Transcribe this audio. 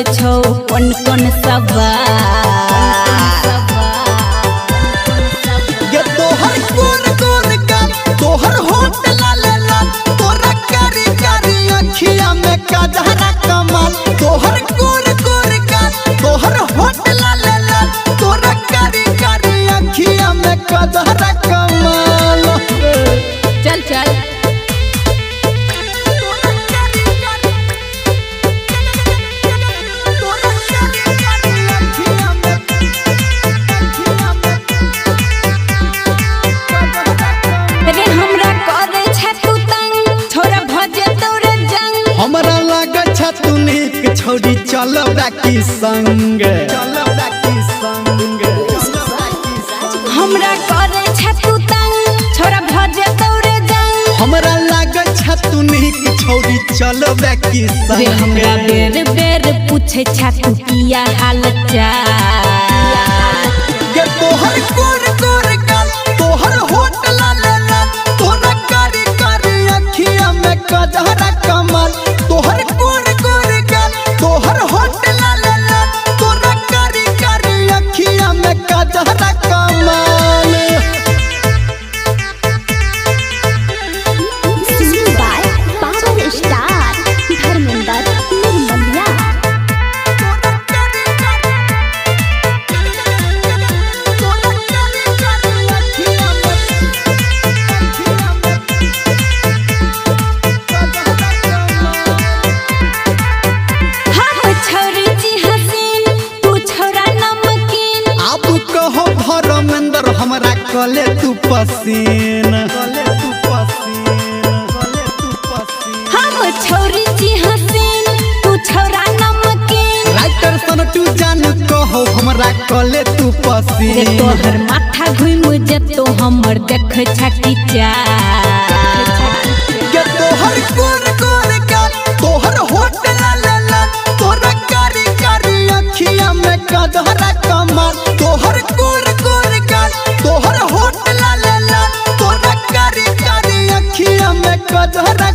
करे छौ कौन कौन सवाल ये तोहर गोर गोर का तोहर होठ लाल लाल तोरा कारी कारी अखियां में कजरा कमाल तोहर गोर गोर का तोहर होठ लाल लाल तोरा कारी कारी अखियां में कजरा कमाल। चल चल रे हमरा करे छ तू तंग छोरा भजे तोरे जंग हमरा लागे छ तू नीक छोरी चलो बाकी संग हमरा करे छ तू तंग छोरा भजे तोरे जंग हमरा लागे छ तू नीक छोरी चलो बाकी रे संग हमरा बेर बेर पूछे छ तू किया हाल चाल ये तोहर गोर गोर गाल तोहर होठ लाल लाल तोरा कारी कारी अखियां में कजरा कमाल तोहर गोर गोर गाल तोहर होठ लाल लाल तोरा कारी कारी अखियां में कजरा कमाल। Singing by Power Star Dharmendra Nirmaliya. हम छोरी जी हसीन तू छोरा नमकीन अब कहो धर्मेंद्र हमरा कले तू पसीन हम छोरी जी हसीन तू छोरा नमकीन राइटर सन तू जान कहो हमरा कले तू रे पसीन तोहर माथा घुम जतो हमर देख छकी चाल ये तोहर गोर गोर गाल तोहर होठ लाल लाल तोरा कारी कारी अखियां में कजरा कमाल तोहर गोर गोर गाल तोहर होठ लाल लाल तोरा कारी कारी अखियां में कजरा